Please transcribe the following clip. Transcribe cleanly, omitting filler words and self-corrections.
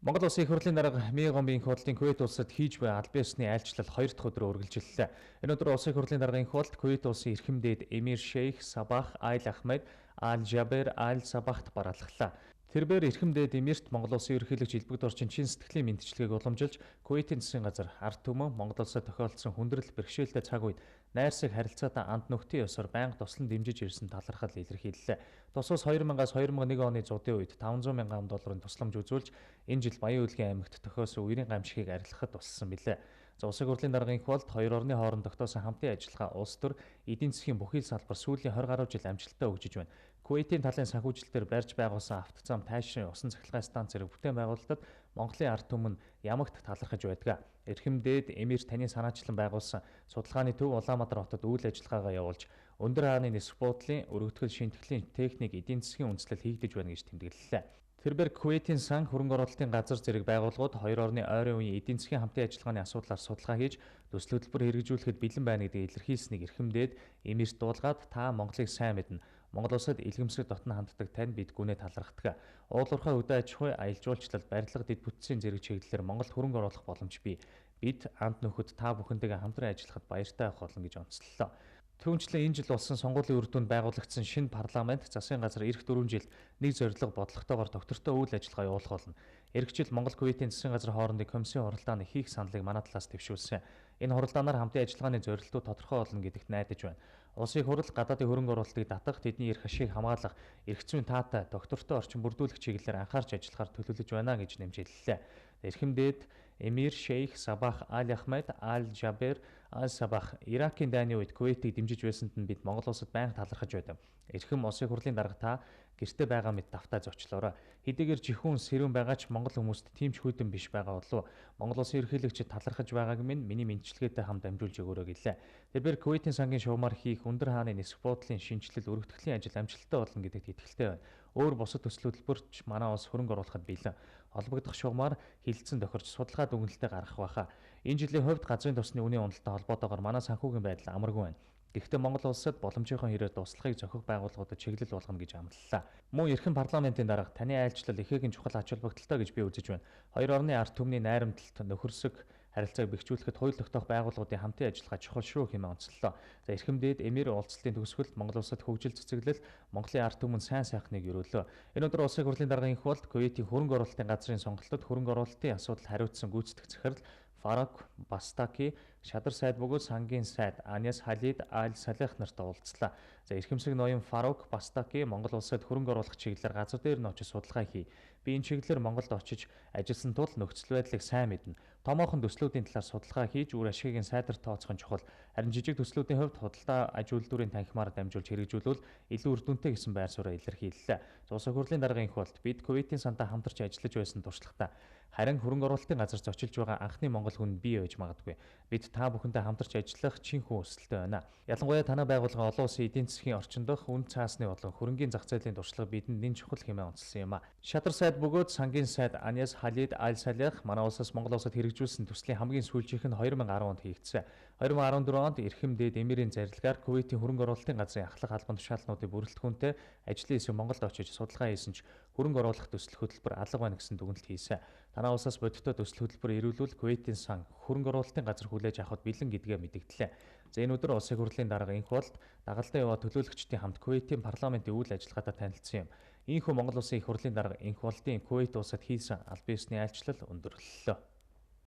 Монгол Улсын их хурлын дарга Мие гомбын их хурлын Кувейт улсад хийж буй албан ёсны айлчлал 2 дахь өдрөө үргэлжиллээ. Энэ өдөр Улсын их хурлын даргын их хурлд Кувейт улсын эрхэм дээд Эмир Шейх Сабах Айл Ахмед Аль Жабер Аль Сабахт бараалхлаа. Тэрбээр эрхэм дээд Эмирт Монгол Улсын ерөнхийлөгч Илбэг Дорчин чин сэтгэлийн мэдчилгээг уламжилж Кувейтийн засгийн газар ард түмэн Монгол Улсад тохиолдсон хүндрэл бэрхшээлтэй цаг үед найрсаг харилцаатай анд нөхдөй ёсоор байнга туслан дэмжиж ирсэн талархал илэрхийллээ. Тус ус 2000-аас 2001 оны зуудын үед 500 мянган долларын тусламж үзүүлж энэ жил Баян Үйлгийн аймагт тохиосон үерийн гамшигыг арилгахад туссан билээ. Улсын хурлын даргын их хурлд хоёр орны хооронд тогтоосон хамтын ажиллагаа улс төр эдийн засгийн бүхий л салбар сүүлийн 20 гаруй жил амжилттай хөгжиж байна. Кувейтийн талын санхүүжилтээр барьж байгуулсан автозам тайшрын усан цахилгаан станц зэрэг бүтээн байгуулалтад Монголын ард түмэн ямагт талархаж байдаг. Эрхэм дээд Эмир таны санаачлан байгуулсан судалгааны төв Улаанбаатар хотод үйл ажиллагаагаа явуулж өндөр хааны нисэх буудлын өргөтгөл шинтгэлийн техник эдийн засгийн үндэслэл хийгдэж байна гэж тэмдэглэлээ. Тэрбээр Кувейтийн сан хөрөнгө оруулалтын газар зэрэг байгууллагууд хоёр орны ойрын үеийн эдийн засгийн хамтын ажиллагааны асуудлаар судалгаа хийж төсөл хөтөлбөр хэрэгжүүлэхэд бэлэн байна гэдгийг илэрхийлсэнийг эрхэм дээд Эмирт дуулгаад та Монголыг сайн мэднэ. Монгол улсад илгэмсрэг дотно ханддаг тань бид гүнээ талархдаг. Уулуурхай хөдөө аж ахуй, аялал жуулчлал, барилга, дэд бүтцийн зэрэг чиглэлээр Монголд хөрөнгө оруулах боломж бий. Бид анд нөхөд та бүхэнтэйгээ хамтран ажиллахад баяртай байх болно гэж онцлолоо. Түүнчлэн энэ жил болсон сонгуулийн үр дүнд байгуулагдсан шинэ парламент засгийн газар эх 4 жилд нэг зорилго бодлоготойгоор доктортой үйл ажиллагаа явуулах болно. Эх жил Монгол Кувейтийн засгийн газар хоорондын комиссийн хуралдааны хийх саналыг манай талаас дэвшүүлсэн. Энэ хуралдаанаар хамтын ажиллагааны зорилтууд тодорхой болно гэдэгт найдаж байна. Улсын их хурал гадаадын хөрөнгө оруулалтыг татах, тэдний эрх ашиг хамгаалах, эрх зүйн таатай, доктортой орчин бүрдүүлэх чиглэлээр анхаарч ажиллахаар төлөвлөж байна гэж нэмжиллээ. Эрхэм дээд Эмир Шейх Сабах Аль Ахмед Аль Жабер Аль Сабах Иракийн дайны үед Кувейтийг дэмжиж байсанд нь бид Монгол улсад байнга талархаж байдаг. Эрхэм улсын хурлын дарга та гэртээ байгаа мэт давтаа зочлоорой. Хэдийгээр жихүүн сэрүүн байгаа ч Монгол хүмүүст тийм ч хүйтэн биш байгаа болов Монгол улсын ерөнхийлөгчид талархаж байгааг минь миний мэдчилгээтэй хамт амжуулж өгөөрэй гэлээ. Тэрээр Кувейтийн сангийн шугамар хийх өндөр хааны нисэх буудлын шинжилэл өргөтгөлийн ажил амжилттай болно гэдэгт итгэлтэй байна. Өөр бусад төсөл хөтөлбөрч манай улс хөрөнгө оруулахад бэлэн. Холбогдох шугамар хилцэн тохирч судалгаа дүгнэлтээ гаргах байхаа. Энэ жилийн хувьд газрын тосны үнийн уналттай холбоотойгоор манай санхүүгийн байдал амаргүй байна. Гэхдээ Монгол улсад боломжийнхоо хэрээр туслахыг зохих байгууллагуудад чиглэл болгоно гэж амлалаа. Мөн эрхэм парламентын дарга таны айлчлал ихээхэн чухал ач холбогдолтой гэж би үзэж байна. Хоёр орны ард түмний найрамдалт нөхөрсөг харилцааг бэхжүүлэхэд хууль тогтоох байгууллагуудын хамтын ажиллагаа чухал шүү хэмээн онцлоо. За эрхэм дээд Эмир уулзалтын төгсгөлд Монгол улсад хөгжил цэцэглэл Монголын ард түмэн сайн сайхныг өрөөлөө. Энэ өдөр улсын хурлын даргын их хурлд Кувейтийн хөрөнгө оруулалтын газрын сонголтод хөрөнгө оруулалтын асуудал хариуцсан гүйцэтгэх захирал Фарок Бастаки, Шадар сайд бөгөөд сангийн сайд Аниас Халид Аль Салех нартай уулзлаа. За эрхэмсэг ноён Фарок Бастаки Монгол улсад хөрөнгө оруулах чиглэлээр газар дээр нь очиж судалгаа хий. Би энэ чиглэлээр Монголд очиж ажилласан тул нөхцөл байдлыг сайн мэднэ. Томоохон төслүүдийн талаар судалгаа хийж үр ашигыг сайдар тооцох нь чухал. Харин жижиг төслүүдийн хувьд худалдаа аж үйлдвэрийн танхимаар дамжуулж хэрэгжүүлвэл илүү үр дүнтэй гэсэн байр суурь илэрхийллээ. Улсын хурлын даргын их хурлд бид Кувейтийн сантай хамтарч ажиллаж байсан туршлагатай. Харин хөрөнгө оруулалтын газар зочилж байгаа анхны монгол хүн бий байж магадгүй. Бид та бүхэнтэй хамтарч ажиллах чинхэн хүсэлтэй байна. Ялангуяа танай байгууллага олон улсын эдийн засгийн орчиндох үн цаасны болон хөрөнгийн зах зээлийн туршлага бидэнд нэн чухал хэмээн онцлсан юм а. Шадар сайд бөгөөд сангийн сайд Аниас Халид Аль Салех манай улсаас Монгол улсад хэрэгжүүлсэн төслийн хамгийн сүүлжийнх нь 2010 онд хийгдсэн. 2014 онд эрхэм дээд Эмирийн зарилгаар Кувейтийн хөрөнгө оруулалтын газрын ахлах албан тушаалтнуудын бүрэлдэхүүнтэй ажлын хэсэг Монголд очиж судалгаа хийсэн ч хөрөнгө оруулах төсөл хөтөлбөр алга байна гэсэн дүгнэлт хийсэн. Танай улсаас бодиттой төсөл хөтөлбөр ирүүлвэл Кувейтийн сан хөрөнгө оруулалтын газар хүлээж авахд бэлэн гэдгээ мэдэгдлээ. За энэ өдөр улсын хурлын дарга инх болд дагалдаа яваа төлөөлөгчдийн хамт Кувейтийн парламентын үйл ажиллагаатай танилцсан юм. Ийхүү Монгол улсын их хурлын дарга инх болдын Кувейт улсад хийсэн албан ёсны айлчлал өндөрлөлөө.